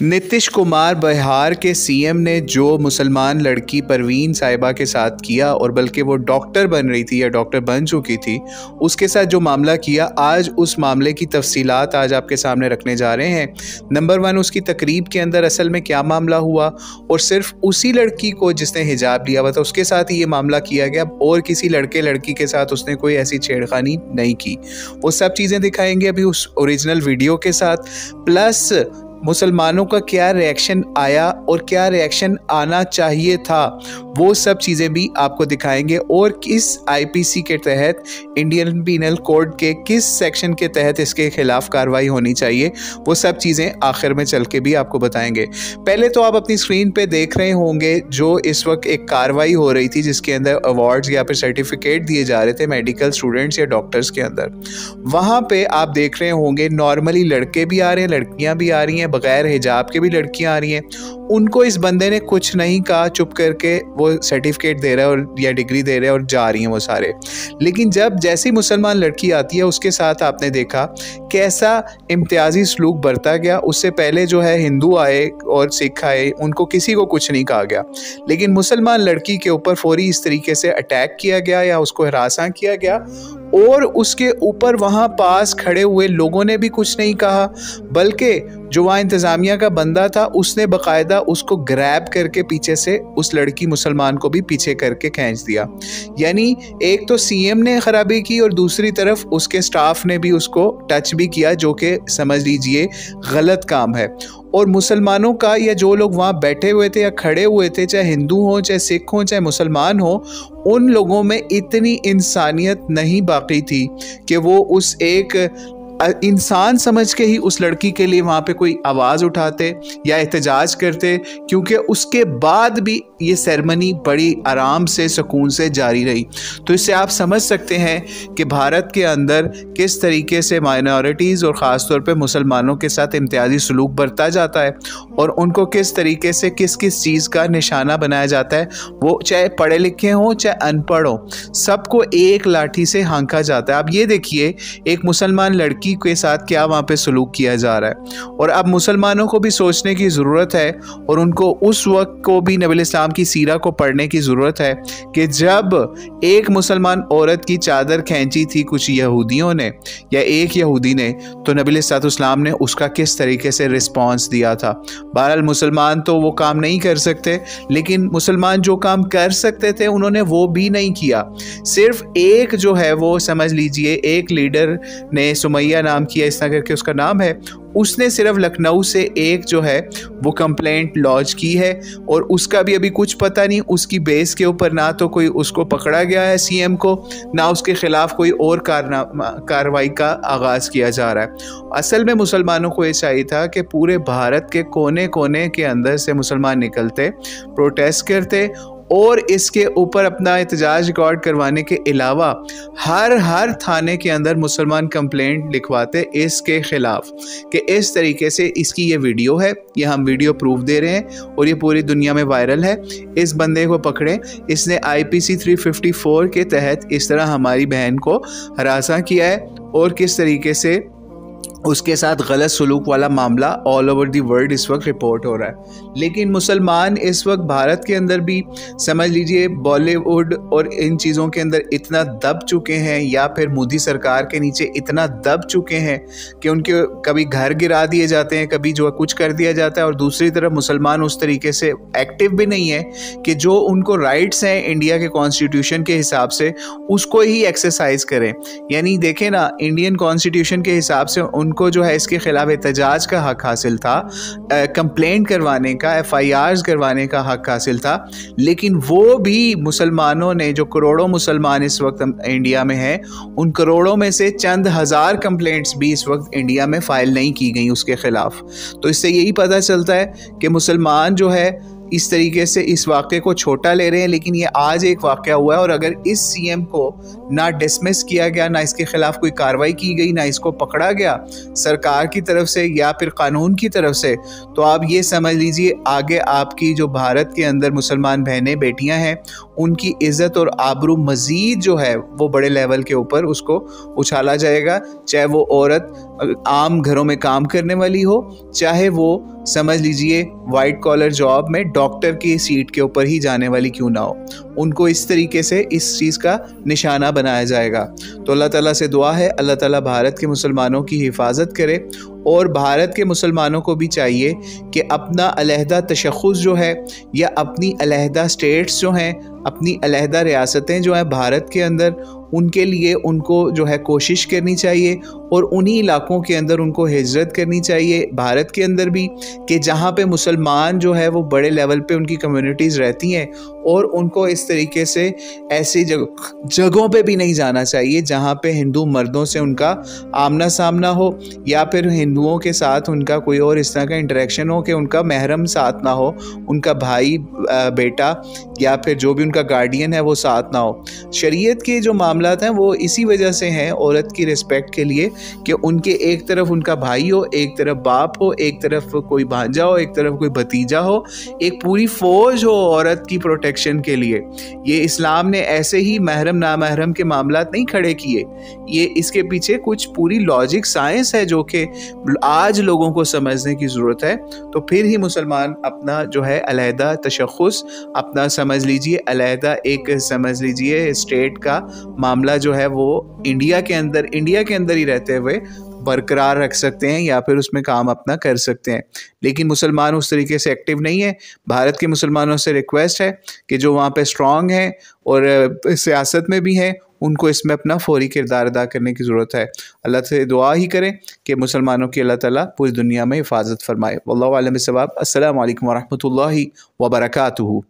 नीतीश कुमार बिहार के सीएम ने जो मुसलमान लड़की परवीन साहिबा के साथ किया, और बल्कि वो डॉक्टर बन रही थी या डॉक्टर बन चुकी थी, उसके साथ जो मामला किया, आज उस मामले की तफसीलात आज आपके सामने रखने जा रहे हैं। नंबर 1, उसकी तकरीब के अंदर असल में क्या मामला हुआ, और सिर्फ उसी लड़की को जिसने हिजाब लिया हुआ था उसके साथ ही ये मामला किया गया, और किसी लड़की के साथ उसने कोई ऐसी छेड़खानी नहीं की। वो सब चीज़ें दिखाएंगे अभी उस ओरिजिनल वीडियो के साथ, प्लस मुसलमानों का क्या रिएक्शन आया और क्या रिएक्शन आना चाहिए था, वो सब चीज़ें भी आपको दिखाएंगे। और किस आईपीसी के तहत, इंडियन पीनल कोड के किस सेक्शन के तहत इसके खिलाफ कार्रवाई होनी चाहिए, वो सब चीज़ें आखिर में चल के भी आपको बताएंगे। पहले तो आप अपनी स्क्रीन पे देख रहे होंगे जो इस वक्त एक कार्रवाई हो रही थी जिसके अंदर अवार्ड्स या फिर सर्टिफिकेट दिए जा रहे थे मेडिकल स्टूडेंट्स या डॉक्टर्स के अंदर। वहाँ पे आप देख रहे होंगे नॉर्मली लड़के भी आ रहे हैं, लड़कियाँ भी आ रही हैं, बगैर हिजाब के भी लड़कियां आ रही हैं। उनको इस बंदे ने कुछ नहीं कहा, चुप करके वो सर्टिफिकेट दे रहा है और या डिग्री दे रहा है और जा रही हैं वो सारे। लेकिन जब जैसी मुसलमान लड़की आती है उसके साथ आपने देखा कैसा इम्तियाजी सलूक बरता गया। उससे पहले जो है हिंदू आए और सिख आए, उनको किसी को कुछ नहीं कहा गया, लेकिन मुसलमान लड़की के ऊपर फौरी इस तरीके से अटैक किया गया या उसको हरासा किया गया, और उसके ऊपर वहाँ पास खड़े हुए लोगों ने भी कुछ नहीं कहा, बल्कि जो वहाँ इंतज़ामिया का बंदा था उसने बाकायदा उसको ग्रैब करके पीछे से उस लड़की मुसलमान को भी पीछे करके खींच दिया। यानी एक तो सीएम ने खराबी की और दूसरी तरफ उसके स्टाफ ने भी उसको टच भी किया, जो कि समझ लीजिए गलत काम है। और मुसलमानों का या जो लोग वहाँ बैठे हुए थे या खड़े हुए थे, चाहे हिंदू हों, चाहे सिख हों, चाहे मुसलमान हों, उन लोगों में इतनी इंसानियत नहीं बाकी थी कि वो उस एक इंसान समझ के ही उस लड़की के लिए वहाँ पे कोई आवाज़ उठाते या एहतजाज करते, क्योंकि उसके बाद भी ये सेरेमनी बड़ी आराम से सुकून से जारी रही। तो इससे आप समझ सकते हैं कि भारत के अंदर किस तरीके से माइनॉरिटीज़ और ख़ास तौर पे मुसलमानों के साथ इम्तियाजी सलूक बरता जाता है और उनको किस तरीके से किस किस चीज़ का निशाना बनाया जाता है। वो चाहे पढ़े लिखे हों चाहे अनपढ़ हों, सबको एक लाठी से हाँका जाता है। आप ये देखिए एक मुसलमान लड़की के साथ क्या वहाँ पे सलूक किया जा रहा है। और अब मुसलमानों को भी सोचने की ज़रूरत है और उनको उस वक्त को भी नबी इस्लाम की सीरा को पढ़ने की ज़रूरत है कि जब एक मुसलमान औरत की चादर खींची थी कुछ यहूदियों ने या एक यहूदी ने, तो नबी इस्लाम ने उसका किस तरीके से रिस्पॉन्स दिया था। बहरहाल मुसलमान तो वो काम नहीं कर सकते, लेकिन मुसलमान जो काम कर सकते थे उन्होंने वो भी नहीं किया। सिर्फ एक जो है वो समझ लीजिए एक लीडर ने, सुमैया नाम किया, इस तरह करके उसका नाम है, उसने सिर्फ लखनऊ से एक जो है वो कंप्लेंट लॉन्च की है और उसका भी अभी कुछ पता नहीं। उसकी बेस के ऊपर ना तो कोई उसको पकड़ा गया है सीएम को, ना उसके खिलाफ कोई और कार्रवाई का आगाज़ किया जा रहा है। असल में मुसलमानों को ये चाहिए था कि पूरे भारत के कोने कोने के अंदर से मुसलमान निकलते, प्रोटेस्ट करते और इसके ऊपर अपना एहतजाज रिकॉर्ड करवाने के अलावा हर थाने के अंदर मुसलमान कंप्लेंट लिखवाते इसके ख़िलाफ़ कि इस तरीके से इसकी ये वीडियो है, ये हम वीडियो प्रूफ दे रहे हैं और ये पूरी दुनिया में वायरल है। इस बंदे को पकड़ें, इसने IPC 354 के तहत इस तरह हमारी बहन को हरासा किया है और किस तरीके से उसके साथ गलत सलूक वाला मामला ऑल ओवर दी वर्ल्ड इस वक्त रिपोर्ट हो रहा है। लेकिन मुसलमान इस वक्त भारत के अंदर भी समझ लीजिए बॉलीवुड और इन चीज़ों के अंदर इतना दब चुके हैं या फिर मोदी सरकार के नीचे इतना दब चुके हैं कि उनके कभी घर गिरा दिए जाते हैं, कभी जो कुछ कर दिया जाता है, और दूसरी तरफ मुसलमान उस तरीके से एक्टिव भी नहीं है कि जो उनको राइट्स हैं इंडिया के कॉन्स्टिट्यूशन के हिसाब से उसको ही एक्सरसाइज करें। यानी देखें ना, इंडियन कॉन्स्टिट्यूशन के हिसाब से उनको जो है इसके खिलाफ एहतजाज का हक हासिल था, कंप्लेंट करवाने का, FIRs करवाने का हक हासिल था, लेकिन वो भी मुसलमानों ने, जो करोड़ों मुसलमान इस वक्त इंडिया में हैं, उन करोड़ों में से चंद हज़ार कंप्लेंट्स भी इस वक्त इंडिया में फ़ाइल नहीं की गई उसके ख़िलाफ़। तो इससे यही पता चलता है कि मुसलमान जो है इस तरीके से इस वाक़े को छोटा ले रहे हैं। लेकिन ये आज एक वाक़या हुआ है और अगर इस सीएम को ना डिसमिस किया गया, ना इसके ख़िलाफ़ कोई कार्रवाई की गई, ना इसको पकड़ा गया सरकार की तरफ से या फिर कानून की तरफ से, तो आप ये समझ लीजिए आगे आपकी जो भारत के अंदर मुसलमान बहनें बेटियां हैं उनकी इज़्ज़त और आबरू मज़ीद जो है वो बड़े लेवल के ऊपर उसको उछाला जाएगा, चाहे वो औरत आम घरों में काम करने वाली हो, चाहे वो समझ लीजिए वाइट कॉलर जॉब में डॉक्टर की सीट के ऊपर ही जाने वाली क्यों ना हो, उनको इस तरीके से इस चीज़ का निशाना बनाया जाएगा। तो अल्लाह ताला से दुआ है, अल्लाह ताला भारत के मुसलमानों की हिफाजत करे, और भारत के मुसलमानों को भी चाहिए कि अपना अलहदा तशख़्ख़ुस जो है या अपनी अलहदा स्टेट्स जो हैं, अपनी अलहदा रियासतें जो हैं भारत के अंदर, उनके लिए उनको जो है कोशिश करनी चाहिए, और उन्हीं इलाक़ों के अंदर उनको हिजरत करनी चाहिए भारत के अंदर भी, कि जहाँ पे मुसलमान जो है वो बड़े लेवल पे उनकी कम्युनिटीज़ रहती हैं, और उनको इस तरीके से ऐसी जगहों पे भी नहीं जाना चाहिए जहाँ पे हिंदू मर्दों से उनका आमना सामना हो, या फिर हिंदुओं के साथ उनका कोई और इस तरह का इंटरेक्शन हो कि उनका महरम साथ ना हो, उनका भाई बेटा या फिर जो भी उनका गार्डियन है वो साथ ना हो। शरीयत के जो मामलात हैं वो इसी वजह से हैं औरत की रिस्पेक्ट के लिए, कि उनके एक तरफ उनका भाई हो, एक तरफ बाप हो, एक तरफ कोई भांजा हो, एक तरफ कोई भतीजा हो, एक पूरी फ़ौज हो औरत की प्रोटेक्शन के लिए। ये इस्लाम ने ऐसे ही महरम नामहरम के मामलात नहीं खड़े किए, ये इसके पीछे कुछ पूरी लॉजिक साइंस है जो कि आज लोगों को समझने की ज़रूरत है। तो फिर ही मुसलमान अपना जो है अलहदा तशख़्ख़ुस, अपना समझ लीजिए अलहदा एक समझ लीजिए स्टेट का मामला जो है वो इंडिया के अंदर ही रहते हुए बरकरार रख सकते हैं, या फिर उसमें काम अपना कर सकते हैं। लेकिन मुसलमान उस तरीके से एक्टिव नहीं है। भारत के मुसलमानों से रिक्वेस्ट है कि जो वहाँ पे स्ट्रॉन्ग हैं और सियासत में भी हैं, उनको इसमें अपना फौरी किरदार अदा करने की ज़रूरत है। अल्लाह से दुआ ही करें कि मुसलमानों की अल्लाह ताला पूरी दुनिया में हिफाजत फरमाए। वल्लाहु आलम बिस्सवाब। अस्सलामु अलैकुम वरहमतुल्लाहि वबरकातुहू।